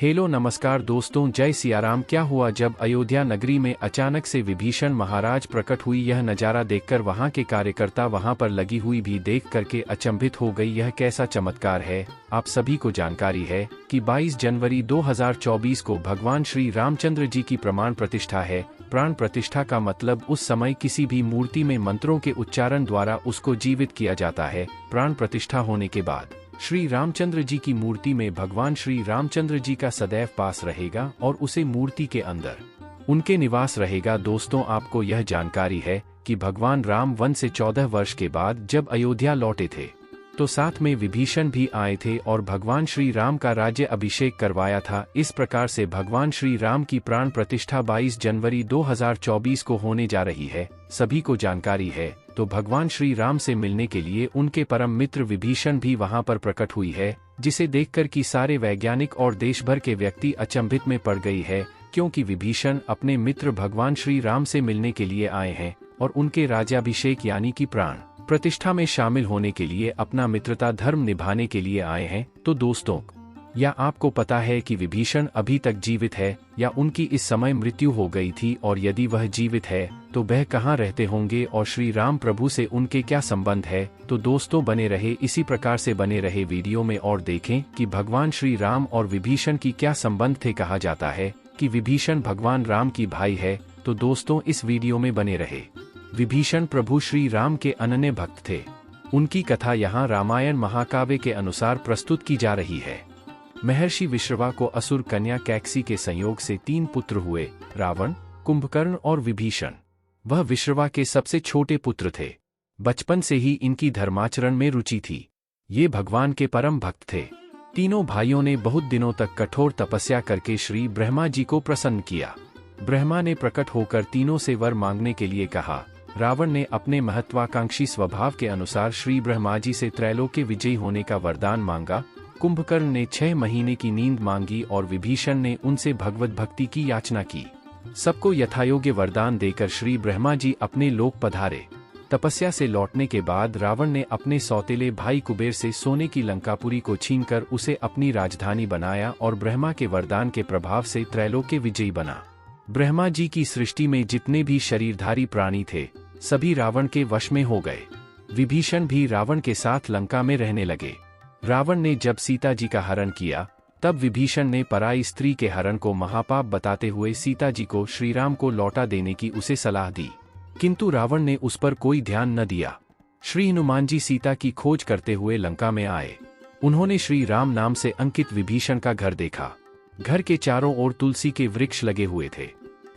Hello नमस्कार दोस्तों, जय सियाराम। क्या हुआ जब अयोध्या नगरी में अचानक से विभीषण महाराज प्रकट हुई। यह नज़ारा देखकर वहां के कार्यकर्ता वहां पर लगी हुई भी देख करके अचंभित हो गई। यह कैसा चमत्कार है। आप सभी को जानकारी है कि 22 जनवरी 2024 को भगवान श्री रामचंद्र जी की प्रमाण प्रतिष्ठा है। प्राण प्रतिष्ठा का मतलब उस समय किसी भी मूर्ति में मंत्रों के उच्चारण द्वारा उसको जीवित किया जाता है। प्राण प्रतिष्ठा होने के बाद श्री रामचंद्र जी की मूर्ति में भगवान श्री रामचंद्र जी का सदैव पास रहेगा और उसे मूर्ति के अंदर उनके निवास रहेगा। दोस्तों, आपको यह जानकारी है कि भगवान राम वन से 14 वर्ष के बाद जब अयोध्या लौटे थे तो साथ में विभीषण भी आए थे और भगवान श्री राम का राज्य अभिषेक करवाया था। इस प्रकार से भगवान श्री राम की प्राण प्रतिष्ठा 22 जनवरी 2024 को होने जा रही है। सभी को जानकारी है। तो भगवान श्री राम से मिलने के लिए उनके परम मित्र विभीषण भी वहां पर प्रकट हुई है, जिसे देखकर कि सारे वैज्ञानिक और देश भर के व्यक्ति अचंभित में पड़ गई है, क्योंकि विभीषण अपने मित्र भगवान श्री राम से मिलने के लिए आए हैं और उनके राज्याभिषेक यानी कि प्राण प्रतिष्ठा में शामिल होने के लिए अपना मित्रता धर्म निभाने के लिए आए हैं। तो दोस्तों, या आपको पता है कि विभीषण अभी तक जीवित है या उनकी इस समय मृत्यु हो गई थी, और यदि वह जीवित है तो वह कहाँ रहते होंगे और श्री राम प्रभु से उनके क्या संबंध है। तो दोस्तों, बने रहे इसी प्रकार से बने रहे वीडियो में और देखें कि भगवान श्री राम और विभीषण की क्या संबंध थे। कहा जाता है कि विभीषण भगवान राम की भाई है। तो दोस्तों, इस वीडियो में बने रहे। विभीषण प्रभु श्री राम के अनन्य भक्त थे। उनकी कथा यहाँ रामायण महाकाव्य के अनुसार प्रस्तुत की जा रही है। महर्षि विश्रवा को असुर कन्या कैकसी के संयोग से 3 पुत्र हुए, रावण, कुंभकर्ण और विभीषण। वह विश्रवा के सबसे छोटे पुत्र थे। बचपन से ही इनकी धर्माचरण में रुचि थी। ये भगवान के परम भक्त थे। तीनों भाइयों ने बहुत दिनों तक कठोर तपस्या करके श्री ब्रह्मा जी को प्रसन्न किया। ब्रह्मा ने प्रकट होकर तीनों से वर मांगने के लिए कहा। रावण ने अपने महत्वाकांक्षी स्वभाव के अनुसार श्री ब्रह्मा जी से त्रैलोक्य विजयी होने का वरदान मांगा। कुंभकर्ण ने 6 महीने की नींद मांगी और विभीषण ने उनसे भगवत भक्ति की याचना की। सबको यथायोग्य वरदान देकर श्री ब्रह्मा जी अपने लोक पधारे। तपस्या से लौटने के बाद रावण ने अपने सौतेले भाई कुबेर से सोने की लंकापुरी को छीनकर उसे अपनी राजधानी बनाया और ब्रह्मा के वरदान के प्रभाव से त्रैलोक्य विजयी बना। ब्रह्मा जी की सृष्टि में जितने भी शरीरधारी प्राणी थे सभी रावण के वश में हो गए। विभीषण भी रावण के साथ लंका में रहने लगे। रावण ने जब सीता जी का हरण किया तब विभीषण ने पराई स्त्री के हरण को महापाप बताते हुए सीता जी को श्री राम को लौटा देने की उसे सलाह दी, किंतु रावण ने उस पर कोई ध्यान न दिया। श्री हनुमान जी सीता की खोज करते हुए लंका में आए। उन्होंने श्री राम नाम से अंकित विभीषण का घर देखा। घर के चारों ओर तुलसी के वृक्ष लगे हुए थे।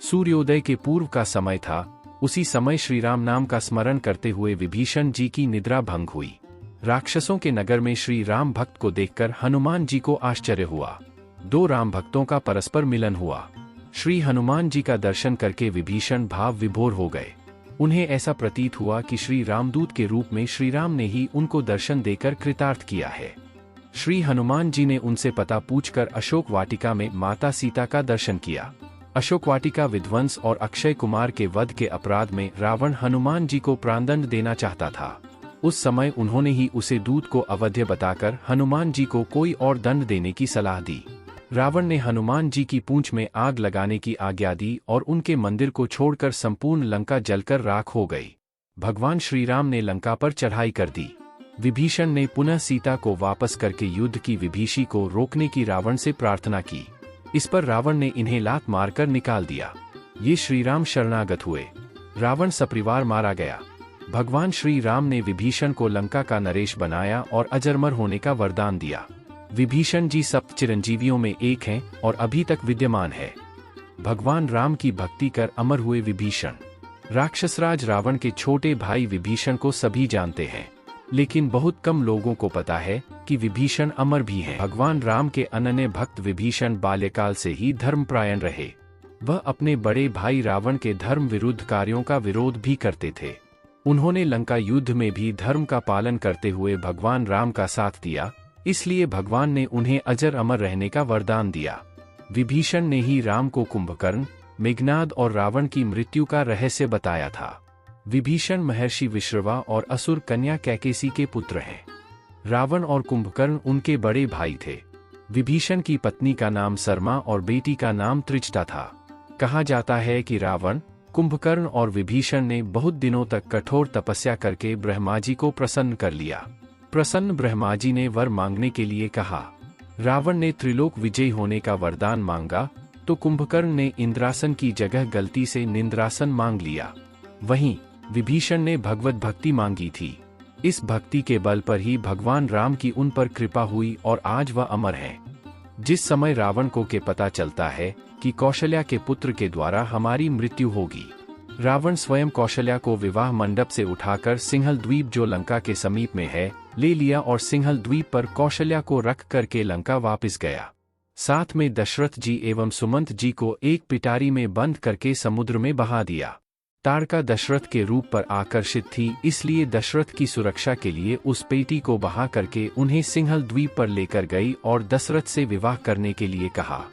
सूर्योदय के पूर्व का समय था। उसी समय श्री राम नाम का स्मरण करते हुए विभीषण जी की निद्रा भंग हुई। राक्षसों के नगर में श्री राम भक्त को देखकर हनुमान जी को आश्चर्य हुआ। 2 राम भक्तों का परस्पर मिलन हुआ। श्री हनुमान जी का दर्शन करके विभीषण भाव विभोर हो गए। उन्हें ऐसा प्रतीत हुआ कि श्री रामदूत के रूप में श्री राम ने ही उनको दर्शन देकर कृतार्थ किया है। श्री हनुमान जी ने उनसे पता पूछकर अशोक वाटिका में माता सीता का दर्शन किया। अशोक वाटिका विध्वंस और अक्षय कुमार के वध के अपराध में रावण हनुमान जी को प्राणदंड देना चाहता था। उस समय उन्होंने ही उसे दूत को अवध्य बताकर हनुमान जी को कोई और दंड देने की सलाह दी। रावण ने हनुमान जी की पूंछ में आग लगाने की आज्ञा दी और उनके मंदिर को छोड़कर संपूर्ण लंका जलकर राख हो गई। भगवान श्री राम ने लंका पर चढ़ाई कर दी। विभीषण ने पुनः सीता को वापस करके युद्ध की विभीषी को रोकने की रावण से प्रार्थना की। इस पर रावण ने इन्हें लात मारकर निकाल दिया। ये श्री राम शरणागत हुए। रावण सपरिवार मारा गया। भगवान श्री राम ने विभीषण को लंका का नरेश बनाया और अजरमर होने का वरदान दिया। विभीषण जी सप्त चिरंजीवियों में एक हैं और अभी तक विद्यमान है। भगवान राम की भक्ति कर अमर हुए विभीषण। राक्षसराज रावण के छोटे भाई विभीषण को सभी जानते हैं, लेकिन बहुत कम लोगों को पता है कि विभीषण अमर भी हैं। भगवान राम के अनन्य भक्त विभीषण बाल्यकाल से ही धर्मपरायण रहे। वह अपने बड़े भाई रावण के धर्म विरुद्ध कार्यों का विरोध भी करते थे। उन्होंने लंका युद्ध में भी धर्म का पालन करते हुए भगवान राम का साथ दिया, इसलिए भगवान ने उन्हें अजर अमर रहने का वरदान दिया। विभीषण ने ही राम को कुंभकर्ण, मेघनाद और रावण की मृत्यु का रहस्य बताया था। विभीषण महर्षि विश्रवा और असुर कन्या कैकेसी के पुत्र हैं। रावण और कुंभकर्ण उनके बड़े भाई थे। विभीषण की पत्नी का नाम सरमा और बेटी का नाम त्रिजटा था। कहा जाता है कि रावण, कुंभकर्ण और विभीषण ने बहुत दिनों तक कठोर तपस्या करके ब्रह्माजी को प्रसन्न कर लिया। प्रसन्न ब्रह्माजी ने वर मांगने के लिए कहा। रावण ने त्रिलोक विजयी होने का वरदान मांगा तो कुंभकर्ण ने इंद्रासन की जगह गलती से निंद्रासन मांग लिया। वहीं विभीषण ने भगवत भक्ति मांगी थी। इस भक्ति के बल पर ही भगवान राम की उन पर कृपा हुई और आज वह अमर हैं। जिस समय रावण को के पता चलता है कि कौशल्या के पुत्र के द्वारा हमारी मृत्यु होगी, रावण स्वयं कौशल्या को विवाह मंडप से उठाकर सिंहल द्वीप जो लंका के समीप में है ले लिया और सिंहल द्वीप पर कौशल्या को रख करके लंका वापस गया। साथ में दशरथ जी एवं सुमंत जी को एक पिटारी में बंद करके समुद्र में बहा दिया। ताड़का दशरथ के रूप पर आकर्षित थी, इसलिए दशरथ की सुरक्षा के लिए उस पेटी को बहा करके उन्हें सिंहल द्वीप पर लेकर गई और दशरथ से विवाह करने के लिए कहा।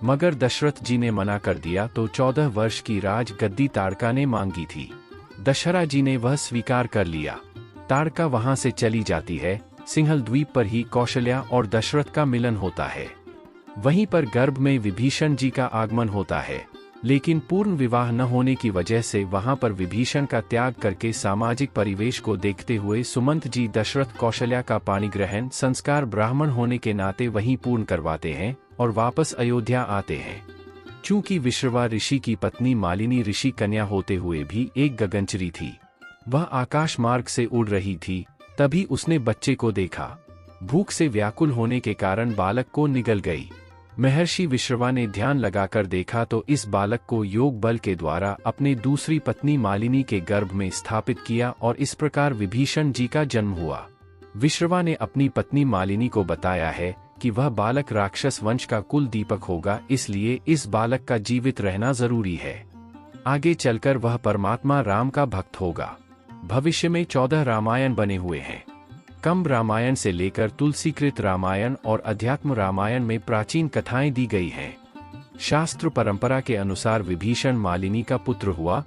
मगर दशरथ जी ने मना कर दिया तो 14 वर्ष की राज गद्दी ताड़का ने मांगी थी। दशहरा जी ने वह स्वीकार कर लिया। ताड़का वहां से चली जाती है। सिंहल द्वीप पर ही कौशल्या और दशरथ का मिलन होता है। वहीं पर गर्भ में विभीषण जी का आगमन होता है, लेकिन पूर्ण विवाह न होने की वजह से वहां पर विभीषण का त्याग करके सामाजिक परिवेश को देखते हुए सुमंत जी दशरथ कौशल्या का पाणिग्रहण संस्कार ब्राह्मण होने के नाते वहीं पूर्ण करवाते हैं और वापस अयोध्या आते हैं। चूंकि विश्रवा ऋषि की पत्नी मालिनी ऋषि कन्या होते हुए भी एक गगनचरी थी, वह आकाश मार्ग से उड़ रही थी, तभी उसने बच्चे को देखा। भूख से व्याकुल होने के कारण बालक को निगल गई। महर्षि विश्रवा ने ध्यान लगाकर देखा तो इस बालक को योग बल के द्वारा अपने दूसरी पत्नी मालिनी के गर्भ में स्थापित किया और इस प्रकार विभीषण जी का जन्म हुआ। विश्रवा ने अपनी पत्नी मालिनी को बताया है कि वह बालक राक्षस वंश का कुल दीपक होगा, इसलिए इस बालक का जीवित रहना जरूरी है। आगे चलकर वह परमात्मा राम का भक्त होगा। भविष्य में 14 रामायण बने हुए हैं। कंब रामायण से लेकर तुलसीकृत रामायण और अध्यात्म रामायण में प्राचीन कथाएं दी गई हैं। शास्त्र परंपरा के अनुसार विभीषण मालिनी का पुत्र हुआ।